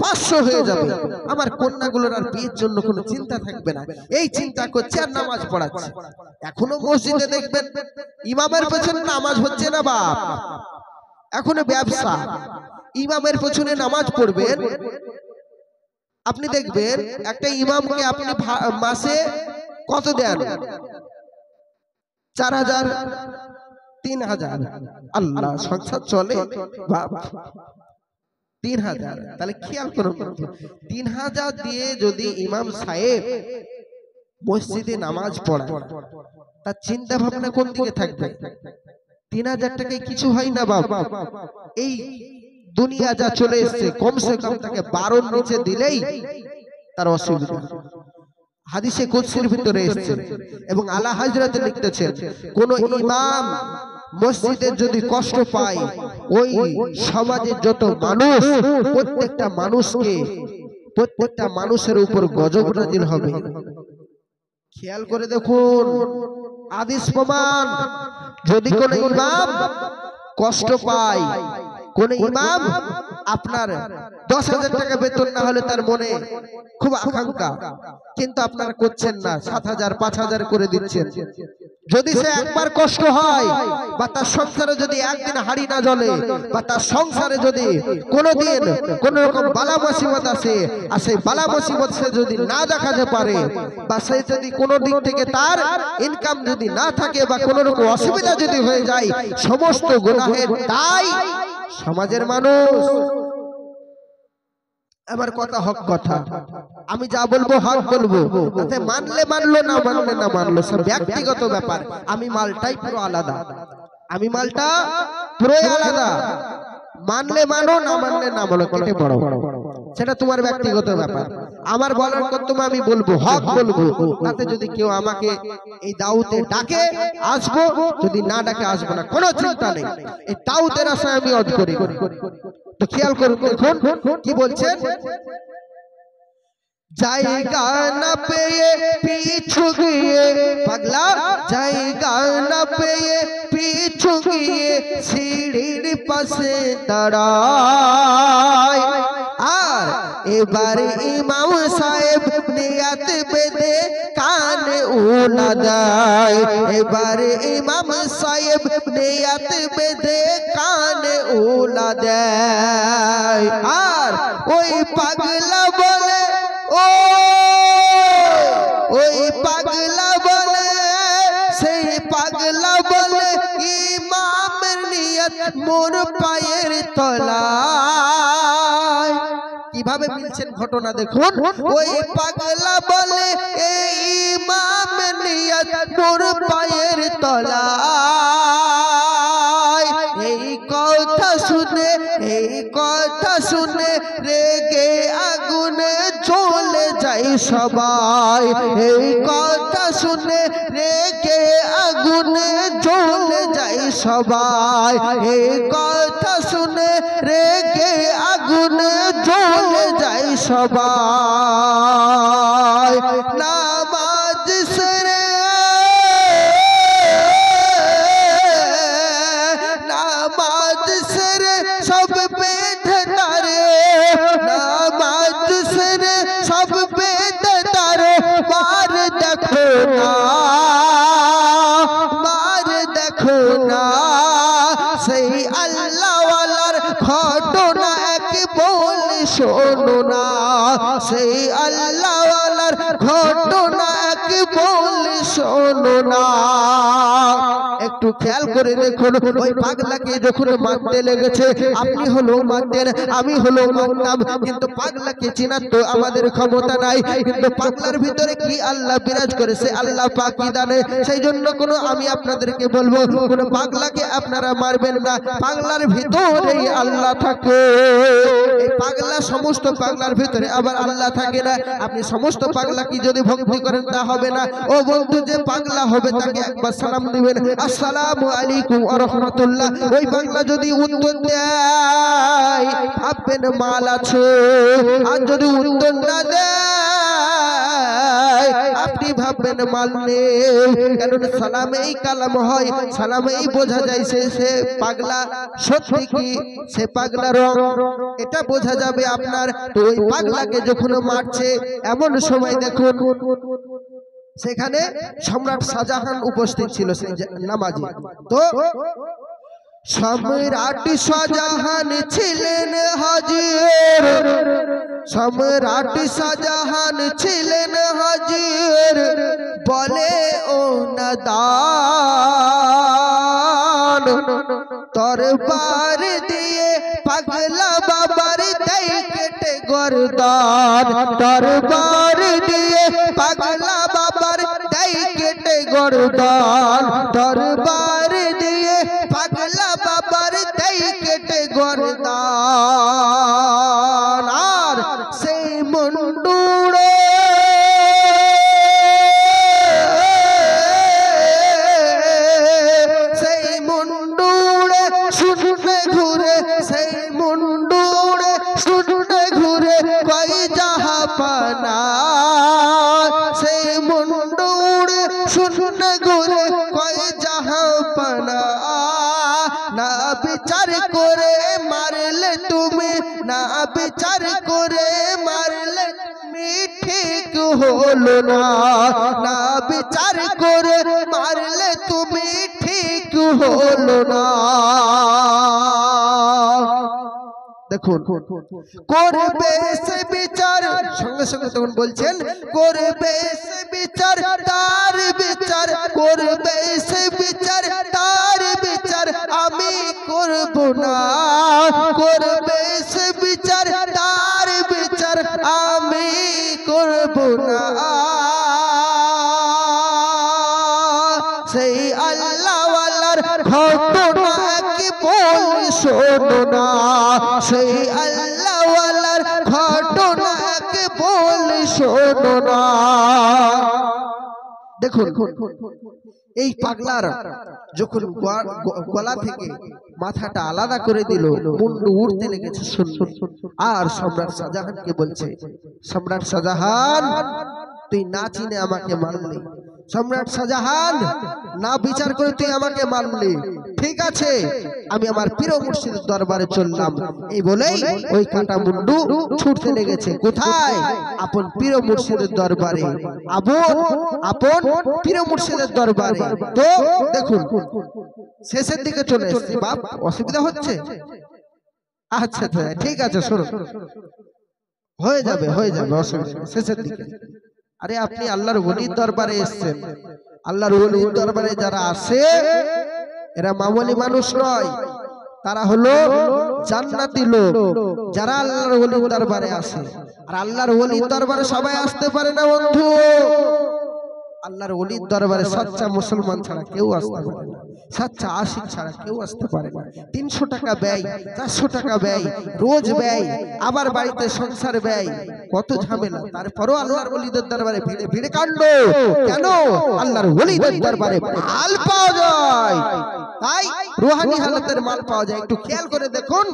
500 হয়ে যাবে, আমার কন্যাগুলোর আর বিয়ের জন্য কোনো চিন্তা থাকবে না, এই চিন্তা করছে আর নামাজ পড়াচ্ছে। এখনো মসজিদে দেখবেন ইমামের পেছনে নামাজ হচ্ছে না বাপ, এখনো ব্যবসা। ইমামের পেছনে নামাজ পড়বেন, আপনি দেখবেন একটা ইমামকে আপনি মাসে কত দেন? 4000, 3000। আল্লাহ, সংসার চলে বাপ? 3000। তাহলে খেয়াল করুন, 3000 দিয়ে যদি ইমাম সাহেব মসজিদে নামাজ পড়ায়, তার চিন্তা ভাবনা কোন দিকে থাকবে? 3000 টাকায় কিছু হয় না বাপ। এই দুনিয়া যা চলে এসছে, কমসে কম তাকে 12 নিচে দিলেই তার অসুবিধা। হাদিসে কুদসির ভিতরে এসেছে এবং আলা হযরত লিখতেছেন, কোন ইমাম মসজিদে যদি কষ্ট পায়, ওই সমাজের যত মানুষ, প্রত্যেকটা মানুষের উপর গজব নাযিল হবে। খেয়াল করে দেখুন হাদিস প্রমাণ, যদি কোন ইমাম কষ্ট পায়, কোন ইমাম আপনার 10,000 টাকা বেতন না হলে তার মনে খুব আকাঙ্ক্ষা, কিন্তু আপনারা করছেন না, 7,000 5,000 করে দিচ্ছেন। যদি সে একবার কষ্ট হয়, বা তার সংসারে যদি একদিন হাড়ি না জ্বলে, বা তার সংসারে যদি কোনোদিন কোন রকম বালা মুসিবত আসে, আর সেই বালা মুসিবত সে যদি না দেখাতে পারে, বা সে যদি কোনো দিক থেকে তার ইনকাম যদি না থাকে, বা কোনো রকম অসুবিধা যদি হয়ে যায়, সমস্ত গুনাহের দায় সমাজের মানুষ। আমার কথা হক কথা, আমি যা বলবো হক বলবো, তাতে মানলে মানলো, না মানলে না মানলো, সব ব্যক্তিগত ব্যাপার। আমি মালটাই পুরো আলাদা, আমি মালটা পুরো আলাদা। মানলে মানো, না মানলে না মানো, কেটে পড়ো, সেটা তোমার ব্যক্তিগত ব্যাপার। আমার বলার কর্তব্য আমি বলবো, হক বলবো। তাতে যদি কেউ আমাকে এই দাওয়াতে ডাকে আসবো, যদি না ডাকে আসবো না, কোনো চিন্তা নেই। এই দাওয়াতের আশায় আমি অজ করি। তো খেয়াল করুন, দেখুন কি বলছেন। জায়গা না পেয়ে পিছু গিয়ে পাগলা, জায়গা না পেয়ে পিছু গিয়ে সিঁড়ির পাশে দাঁড়ায়। আর এবার ইমাম সাহেব নিয়াত বেঁধে কানে উলা দেয়। এবার ইমাম সাহেব নিয়াত বেঁধে কানে উলা দেয়। আর ওই পাগলা বলে, ওই পাগলা বলে, সেই পাগলা বলে ইমামের নিয়ত মোর পায়ের তলায়। কিভাবে মিলছেন ঘটনা দেখুন। ওই পাগলা বলে এই ইমামের নিয়ত মোর পায়ের তলায়। এই কথা শুনে, এই কথা শুনে রেগে আগুনে জ্বলে যায় সবাই। এই কথা শুনে রেগে আগুনে জ্বলে যায় সবাই। এই কথা শুনে রেগে আগুনে জ্বলে যায় সবাই। নামাজ সেরে, নামাজ সেরে সব বেঁধে তারে, নামাজ সেরে সব বেঁধে তারে মার দেখো না, মার দেখো না। সেই আল্লাহওয়ালার ঘটনা এক বলে শোনো না, সেই আল্লাহওয়ালার ঘটনা এক বলে শোনো না। একটু খেয়াল করে দেখুন, ওই পাগলাকে যখন মারতে লেগেছে, আপনি হলো মারতেন, আমি হলো মারতাম, কিন্তু পাগলাকে চেনার তো আমাদের ক্ষমতা নাই। কিন্তু পাগলার ভিতরে কি আল্লাহ বিরাজ করেছে আল্লাহ পাকই জানে। সেই জন্য কোনো আমি আপনাদেরকে বলবো, কোনো পাগলাকে আপনারা মারবেন না, পাগলার ভিতরেই আল্লাহ থাকে। এই পাগলা, সমস্ত পাগলার ভিতরে আবার আল্লাহ থাকে না। আপনি সমস্ত পাগলাকে যদি ভক্তি করেন তা হবে না। ও বন্ধু, যে পাগলা হবে তাকে একবার সালাম দিবেন, আসসালামু আলাইকুম ওয়া রাহমাতুল্লাহ। ওই পাগলা যদি উত্তর দেয় ভাববেন মাল আছে, আর যদি উত্তর না দেয় আপনি ভাববেন মাল নেই। কারণ সালামেই কালাম হয়, সালামেই বোঝা যায় সে পাগলা সত্যি কি সে পাগলা রং, এটা বোঝা যাবে আপনার। তো ওই পাগলাকে যখন মারছে এমন সময় দেখুন সেখানে সম্রাট শাহজাহান উপস্থিত ছিল সেই নামাজে। তো সম্রাট শাহজাহান ছিলেন হাজির, সম্রাট শাহজাহান ছিলেন হাজির। বলে ও নাদান, তরবার দিয়ে পাগলা বাবার দেই কেটে গর্দান, তরবার দিয়ে পাগলা বাবার দেই কেটে গর্দান, তরবার দিয়ে পাগলা বাবার দেই কেটে গর্দান। আর সেই মুন্ডুড়ে, সেই মুন্ডুড়ে শুনে ঘুরে, সেই মুন্ডুড়ে শুনে ঘুরে কই জাহাপানা, সেই মুন্ডুড়ে শুনে ঘুরে কই জাহাপানা। না বিচার করে মারলে তুমি, না বিচার করে মারলে তুমি ঠিক হলো না, না বিচার করে মারলে তুমি ঠিক হলো না। দেখুন করবে সে বিচার, সঙ্গে সঙ্গে তখন বলছেন করবে সে বিচার তার বিচার, করবে সে বিচার তার বিচার আমি করব না, করবে সে বিচার তার বিচার আমি করব না। সেই আল্লাহওয়ালার ঘটনা কি বল শোনো না, সেই আল্লাহওয়ালার ঘটনা কি বল শোনো না। দেখুন এই পাগলার যখন গলা থেকে মাথাটা আলাদা করে দিল, মুন্ডু উঠতে লেগেছে শুনুন। আর সম্রাট শাহজাহানকে বলছে, সম্রাট শাহজাহান তুই না চিনে আমাকে মারলি, সম্রাট শাহজাহান না বিচার করে তুই আমাকে মারলি, ঠিক আছে আমি আমার পীর মুর্শিদের দরবারে চললাম। এই বলেই ওই কাটা মুন্ডু ছুটতে লেগেছে কোথায়? আপন পীর মুর্শিদের দরবারে, আপন পীর মুর্শিদের দরবারে। তো দেখুন শেষের দিকে চলে এসেছে। বাপ অসুবিধা হচ্ছে? আচ্ছা ঠিক আছে শোনো, হয়ে যাবে অসুবিধা শেষের দিকে। আরে আপনি আল্লাহর ওলির দরবারে এসেছেন, আল্লাহর ওলির দরবারে যারা আসে এরা মামুলি মানুষ নয়, তারা হলো জান্নাতি লোক যারা আল্লাহর ওলির দরবারে আসে। আর আল্লাহর ওলির দরবারে সবাই আসতে পারে না বন্ধু, আল্লাহর ওলির দরবারে সচ্চা মুসলমান ছাড়া কেউ আসতে পারে না, সচ্চা আশিক ছাড়া কেউ আসতে পারে না। 300 টাকা ব্যয়, 400 টাকা ব্যয়, রোজ ব্যয়, আবার বাড়িতে সংসার ব্যয়, কত ঝামেলা। তারপরও আল্লাহর ওলিদের দরবারে ভিড়ে ভিড়ে কাণ্ড কেন? আল্লাহর ওলিদের দরবারে মাল পাওয়া যায়, তাই রুহানি হালতের মাল পাওয়া যায়। একটু খেয়াল করে দেখুন,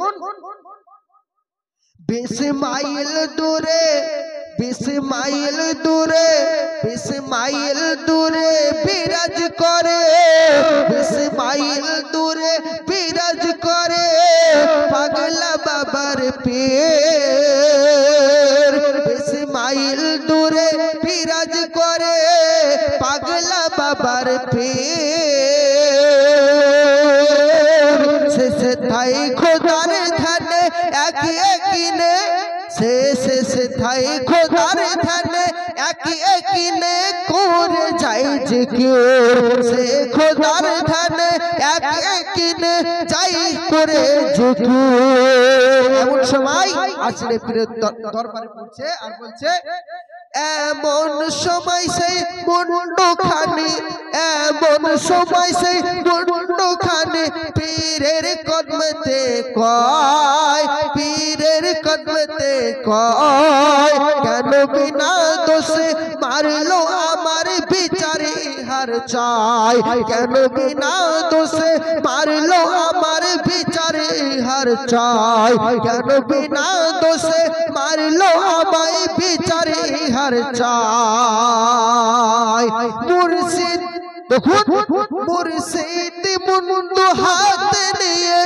20 মাইল দূরে, 20 মাইল দূরে, 20 মাইল দূরে বিরাজ করে, 20 মাইল দূরে বিরাজ করে পাগলা বাবার পীর। 20 মাইল দূরে বিরাজ করে পাগলা বাবার পীর। শেষে তাই খোদার ধানে একে একিনে, শেষে তাই খোদার ধানে একে একিনে করে যায় জিকির, সে খোদার ধানে একে একিনে যাই করে জিকির। এমন সময় আসলে পীরের দরবারে পৌঁছে আর বলছে, এমন সময় সেই মুন্ডু খানি, এমন সময় সেই মুন্ডু খানি পীরের কদমেতে কয়, পীরের কদমেতে কয়, কেন বিনা দোষে মারলো আমার বিচারে হার চাই, কেন বিনা দোষে মারলো আমার বিচারে হার চাই, কেন বিনা দোষে মারলো আমায় বিচারে হার চাই। মুর্শিদ দেখুন, মুর্শিদ মুন্ডু হাতে নিয়ে,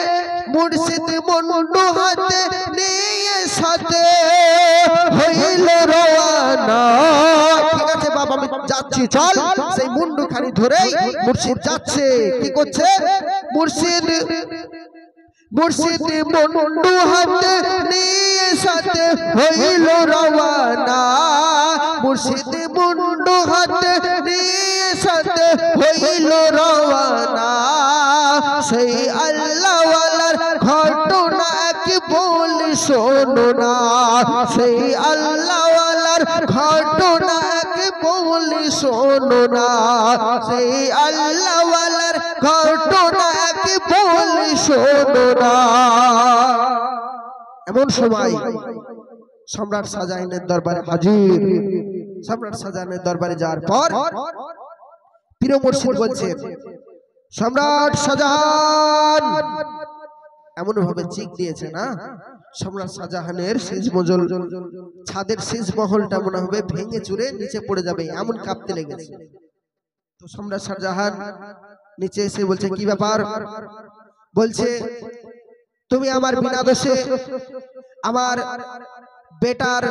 মুর্শিদ মুন্ডু হাতে নিয়ে সাথে হইল রওয়ানা। ঠিক আছে বাবা আমি যাচ্ছি, চল। সেই মুন্ডু খানি ধরেই মুর্শিদ যাচ্ছে, কি করছে? মুর্শিদ মুন্ডু হাতে নিয়ে সাথে হইল রওয়ানা, মুর্শিদ মুন্ডু হাতে নিয়ে সাথে হইল রওয়ানা। সেই আল্লাহ ওয়ালার ঘটনা কি বলি শোনো না, সেই আল্লাহ ওয়ালার ঘটনা কি বলি শোনো না, সেই আল্লাহ ওয়ালার ঘটনা কি বলি শোনো না। এমন সময় সম্রাট শাহজাহানের দরবারে হাজির। সম্রাট শাহজাহানের দরবারে যাওয়ার পর পীর মুর্শিদ বলছে, সম্রাট শাহজাহান এমন ভাবে চিক দিয়েছে না, সম্রাট শাহজাহানের শেষ মজল ছাদের শেষ মহলটা মনে হবে ভেঙে চুরে নিচে পড়ে যাবে, এমন কাঁপতে লেগেছে। তো সম্রাট শাহজাহান নিচে এসে বলছে, কি ব্যাপার? বলছে, তুমি আমার বিনা দোষে আমার বেটার,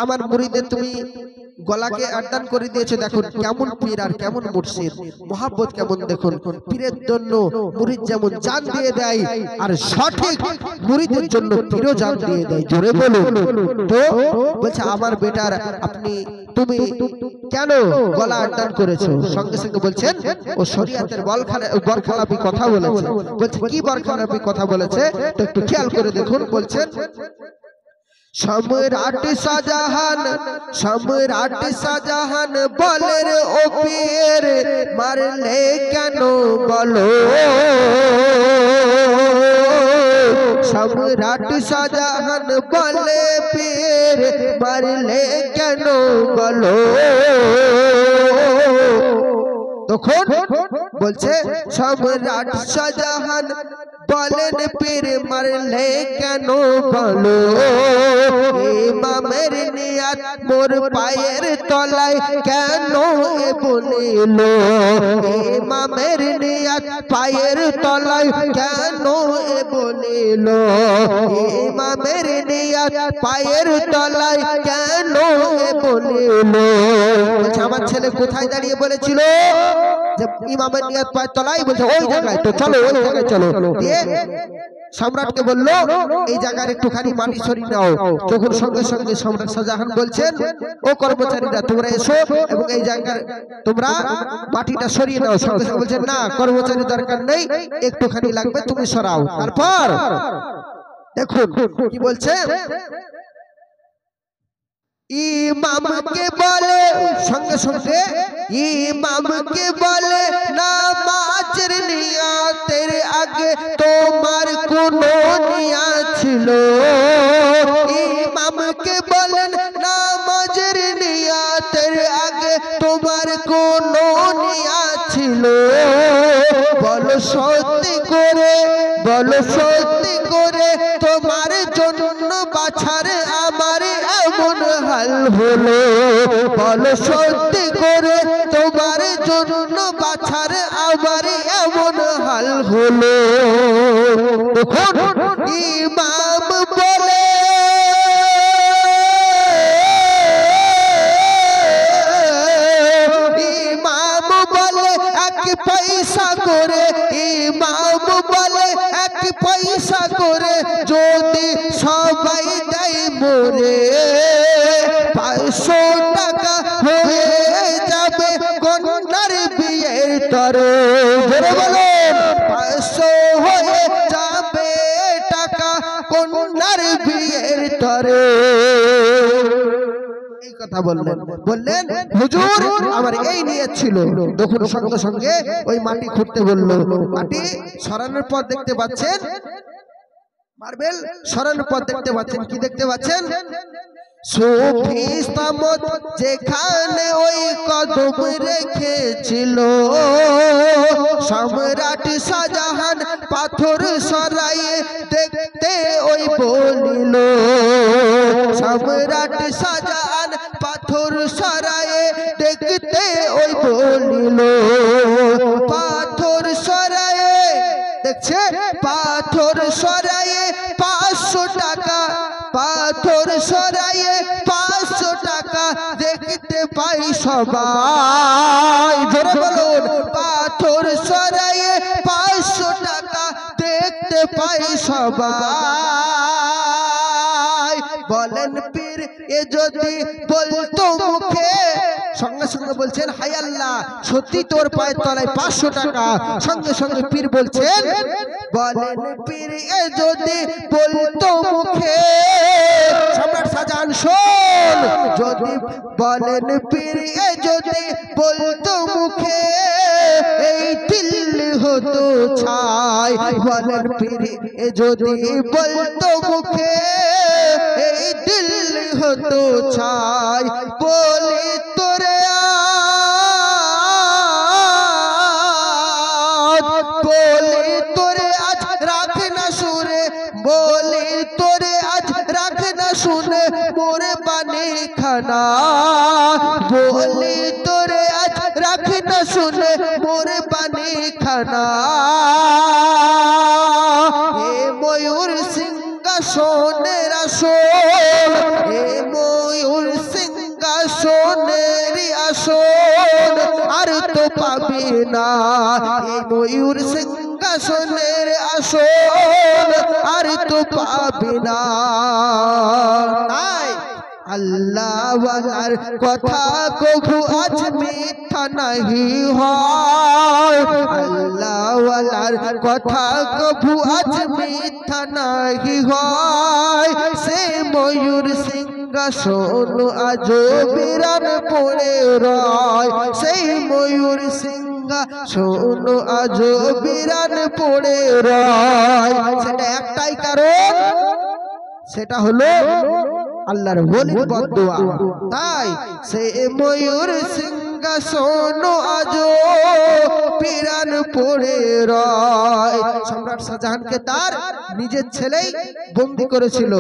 আমার মুরিদের তুমি গলাকে আদান করে দিয়েছো। দেখুন কেমন পীর আর কেমন মুর্শিদ, মোহাব্বত কেমন দেখুন। পীরের জন্য মুরিদ যেমন জান দিয়ে দেয়, আর সঠিক মুরিদের জন্য পীরও জান দিয়ে দেয়। জোরে বলুন। তো বলছে, আমার বেটার তুমি কেন গলা আদান করেছো? সঙ্গে সঙ্গে বলছেন, ও শরীয়তের বরখেলাপি কথা বলেছে। বলছে, কি বরখেলাপি কথা বলেছে? তো একটু খেয়াল করে দেখুন। বলছেন, সম্রাট শাহজাহান, সম্রাট শাহজাহান বলে রে ও পীর, মারলে কেন বলো? সম্রাট শাহজাহান বলে পীর মারলে কেন বলো তখন বলছে সম্রাট শাহজাহান বলেন পীর মারলে কেন বলো ইমামের নিয়াত মোর পায়ের তলায় কেন এ বলিল ইমামের নিয়াত পায়ের তলায় কেন এ বলিল ইমামের নিয়াত পায়ের তলায় কেন এ বলিল আমার ছেলে কোথায় দাঁড়িয়ে বলেছিল যে ইমামের নিয়াত পায়ের তলায় বলছে ওই জায়গায় তো চলো ওই জায়গায় চলো দিয়ে সম্রাটকে বললো এই জায়গার একটুখানি মাটি সরিয়ে নাও তখন সঙ্গে সঙ্গে সম্রাট শাহজাহান বলছেন ও কর্মচারীরা তোমরা এসো এবং এই জায়গার তোমরা মাটিটা সরিয়ে নাও সঙ্গে সঙ্গে বলছেন না কর্মচারী দরকার নেই একটুখানি লাগবে তুমি সরাও তারপর দেখুন কি বলছে ইমামকে বলে সঙ্গে সঙ্গে ইমামকে বলে নামাজের নিয়াতের আগে তোমার কোনো নিয়াত ছিল ইমামকে বলেন নামাজের নিয়াতের আগে তোমার কোনো নিয়াত ছিল বলো সত্যি করে তোমার জন্য বাছার আমার এমন হাল হলো বলো সত্যি করে তোমার জন্য বাছার আমার এমন হাল হলো ইমাম বলে এক পয়সা করে ইমাম বলে এক পয়সা করে যদি সবাই দেয় মোরে 500 টাকা হয়ে যাবে কন্যার বিয়ের তরে বলে 500 হয়ে যাবে টাকা কন্যার বিয়ের তরে কথা বললেন হুজুর আমার এই নিয়ত ছিল তখন সঙ্গে সঙ্গে ওই মাটি খুঁড়তে বলল মাটি সরানোর পর দেখতে পাচ্ছেন মার্বেল সরানোর পর দেখতে পাচ্ছেন কি দেখতে পাচ্ছেন সুফি সামত যেখানে ওই কদম রেখেছিল সম্রাট শাহজাহান পাথর সরাইয়ে দেখতে ওই বলিল সম্রাট শাহজাহান পাথর সরাইয়ে দেখতে ওই বলিল পাথর সরাইয়ে দেখছে পাথর সরাইয়ে 500 টাকা পাথর সরাইয়ে 500 টাকা দেখতে পাই সবাই জোরে বলুন পাথর সরাইয়ে 500 টাকা দেখতে পাই সবাই বলেন পীর এ যদি বলতো মুখে সঙ্গে সঙ্গে বলছেন হায় আল্লাহ সত্যি তোর পায়ের তলায় 500 টাকা সঙ্গে সঙ্গে পীর বলছেন বলেন পীর এ যদি বলতো মুখে সম্রাট শাহজাহান শোন যদি বলেন পীর এ যদি বলতো মুখে এই দিল হতো ছাই বলেন পীর এ যদি বলতো মুখে এই দিল হতো ছাই বলি তোরে বলি তোরে আজ রাখ না শুনে বলি তোরে আজ রাখ না শুনে মোরে বানি খানা বলি তোরে আজ রাখ না শুনে মোরে বানি খানা এ ময়ূর সিংহাসনের আসন এ ময়ূর সিংহাসনের আসন আর তো পাবি না এ ময়ূর সিংহাসনের আসন আর তো পাবি না তাই আল্লাহ ওয়ালার কথা কবু আজ মিথ্যা নাহি হয় আল্লাহ ওয়ালার কথা কবু আজ মিথ্যা নাহি হয় সে ময়ূর সিংহাসন আজও বিরান পড়ে রয় সেই ময়ূর সিংহাসন সিংহা শোনো আজো বিরান পড়ে রয়। সেটা একটাই কারণ, সেটা হলো আল্লাহর ওলির বদদুয়া। তাই সে ময়ূর সিংহাসন আজো পিরান পড়ে রয়। সম্রাট শাহজাহানকে তার নিজের ছেলেই বন্দী করেছিল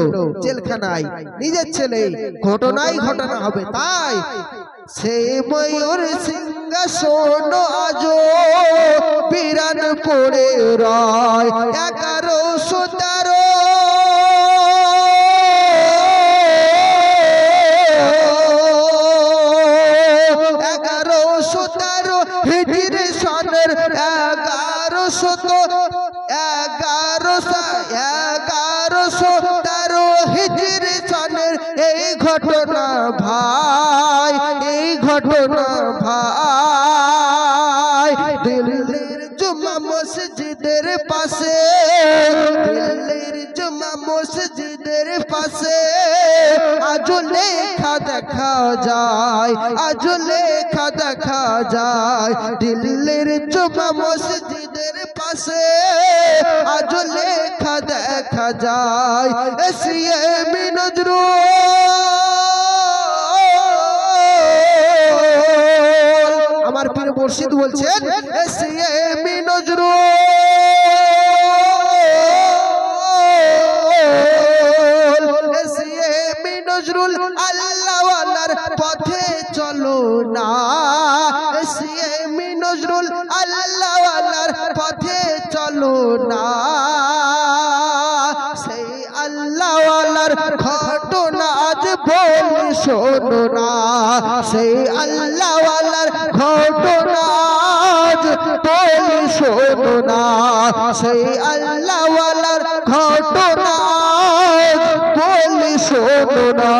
জেলখানায়, নিজের ছেলেই। ঘটনাই ঘটনা হবে। তাই সে ময়ূর সিংহাসন আজো পিরান পড়ে রয়। 1113 হিজরি সনের 1113 হিজরি সনের এই ঘটনা ভাই, এই ঘটনা ভাই। দিল্লির জুমা মসজিদের পাশে, দিল্লির জুমা মসজিদের পাশে আজও লেখা দেখা যায়, আজও লেখা দেখা যায়। দিল্লির জুমা মসজিদের পাশে আজও লেখা দেখা যায়। এসিএমি নজরুল, আমার পীর মুর্শিদ বলছেন এসিএমি নজরুল, এসিএমি নজরুল আল্লাহ ওয়ালার পথে চলো না। এসিএমি নজরুল আল্লাহ ওয়ালার পথে চলো না। সেই আল্লাহ ওয়ালার ঘটনা আজ বলি শোনো না। সেই আল্লাহ ওয়ালার ঘটনা আজ বলি শোনো না। সেই আল্লাহ ওয়ালার ঘটনা আজ বলি শোনো না।